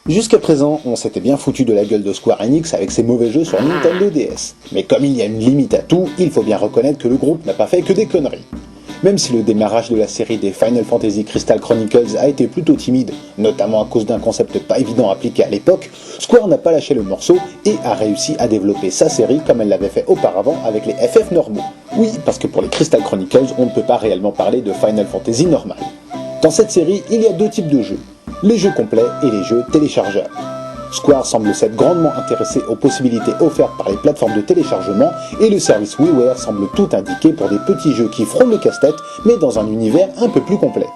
Jusqu'à présent, on s'était bien foutu de la gueule de Square Enix avec ses mauvais jeux sur Nintendo DS. Mais comme il y a une limite à tout, il faut bien reconnaître que le groupe n'a pas fait que des conneries. Même si le démarrage de la série des Final Fantasy Crystal Chronicles a été plutôt timide, notamment à cause d'un concept pas évident appliqué à l'époque, Square n'a pas lâché le morceau et a réussi à développer sa série comme elle l'avait fait auparavant avec les FF normaux. Oui, parce que pour les Crystal Chronicles, on ne peut pas réellement parler de Final Fantasy normal. Dans cette série, il y a deux types de jeux. Les jeux complets et les jeux téléchargeables. Square semble s'être grandement intéressé aux possibilités offertes par les plateformes de téléchargement et le service WiiWare semble tout indiquer pour des petits jeux qui frôlent le casse-tête mais dans un univers un peu plus complet.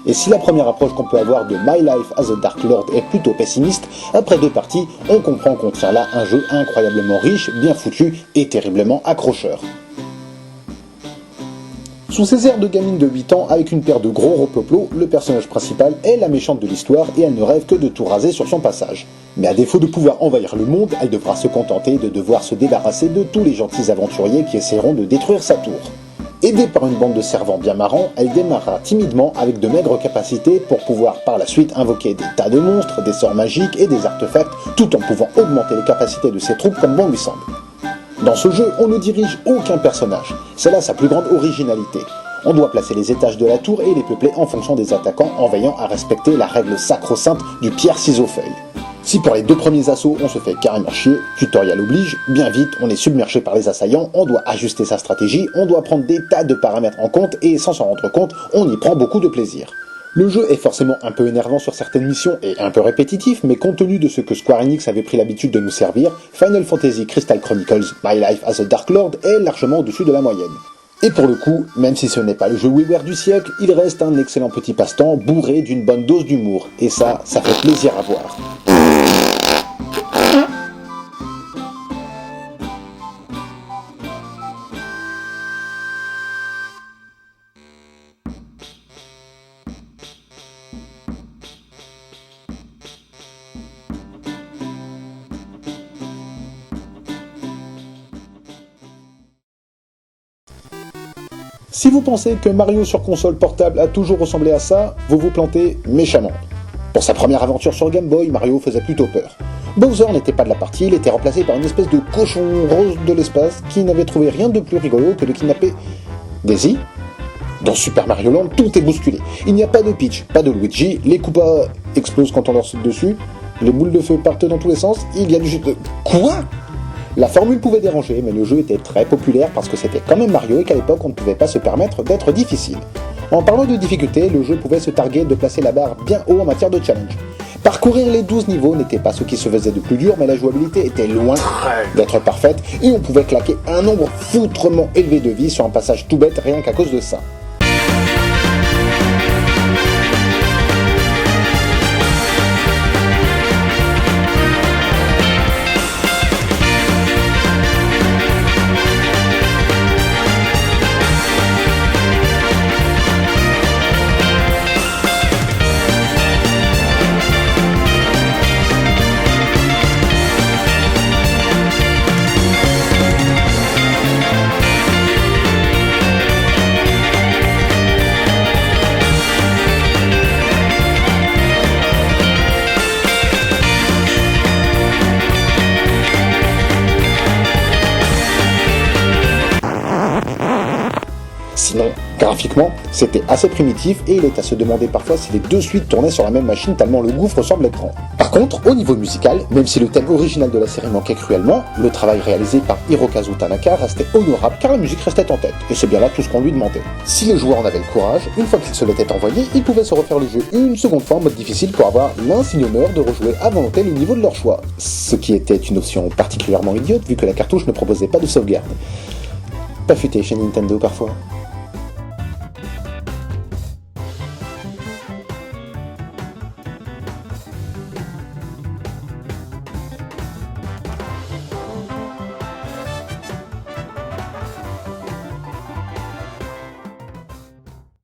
Et si la première approche qu'on peut avoir de My Life as a Dark Lord est plutôt pessimiste, après deux parties, on comprend qu'on tient là un jeu incroyablement riche, bien foutu et terriblement accrocheur. Sous ses airs de gamine de 8 ans, avec une paire de gros ropoplos, le personnage principal est la méchante de l'histoire et elle ne rêve que de tout raser sur son passage. Mais à défaut de pouvoir envahir le monde, elle devra se contenter de devoir se débarrasser de tous les gentils aventuriers qui essaieront de détruire sa tour. Aidée par une bande de servants bien marrants, elle démarrera timidement avec de maigres capacités pour pouvoir par la suite invoquer des tas de monstres, des sorts magiques et des artefacts, tout en pouvant augmenter les capacités de ses troupes comme bon lui semble. Dans ce jeu, on ne dirige aucun personnage, c'est là sa plus grande originalité. On doit placer les étages de la tour et les peupler en fonction des attaquants en veillant à respecter la règle sacro-sainte du pierre-ciseaux-feuille. Si pour les deux premiers assauts on se fait carrément chier, tutoriel oblige, bien vite on est submergé par les assaillants, on doit ajuster sa stratégie, on doit prendre des tas de paramètres en compte et sans s'en rendre compte, on y prend beaucoup de plaisir. Le jeu est forcément un peu énervant sur certaines missions et un peu répétitif, mais compte tenu de ce que Square Enix avait pris l'habitude de nous servir, Final Fantasy Crystal Chronicles My Life as a Dark Lord est largement au-dessus de la moyenne. Et pour le coup, même si ce n'est pas le jeu WiiWare du siècle, il reste un excellent petit passe-temps bourré d'une bonne dose d'humour, et ça fait plaisir à voir. Si vous pensez que Mario sur console portable a toujours ressemblé à ça, vous vous plantez méchamment. Pour sa première aventure sur Game Boy, Mario faisait plutôt peur. Bowser n'était pas de la partie, il était remplacé par une espèce de cochon rose de l'espace qui n'avait trouvé rien de plus rigolo que de kidnapper Daisy. Dans Super Mario Land, tout est bousculé. Il n'y a pas de Peach, pas de Luigi, les Koopas explosent quand on leur saute dessus, les boules de feu partent dans tous les sens, il y a du jeu de... Quoi ? La formule pouvait déranger, mais le jeu était très populaire parce que c'était quand même Mario et qu'à l'époque on ne pouvait pas se permettre d'être difficile. En parlant de difficulté, le jeu pouvait se targuer de placer la barre bien haut en matière de challenge. Parcourir les 12 niveaux n'était pas ce qui se faisait de plus dur, mais la jouabilité était loin d'être parfaite et on pouvait claquer un nombre foutrement élevé de vies sur un passage tout bête rien qu'à cause de ça. Sinon, graphiquement, c'était assez primitif et il est à se demander parfois si les deux suites tournaient sur la même machine tellement le gouffre semble grand. Par contre, au niveau musical, même si le thème original de la série manquait cruellement, le travail réalisé par Hirokazu Tanaka restait honorable car la musique restait en tête, et c'est bien là tout ce qu'on lui demandait. Si les joueurs en avaient le courage, une fois qu'ils se l'étaient envoyé, ils pouvaient se refaire le jeu une seconde fois en mode difficile pour avoir l'insigne honneur de rejouer à volonté le niveau de leur choix, ce qui était une option particulièrement idiote vu que la cartouche ne proposait pas de sauvegarde. Pas futé chez Nintendo parfois.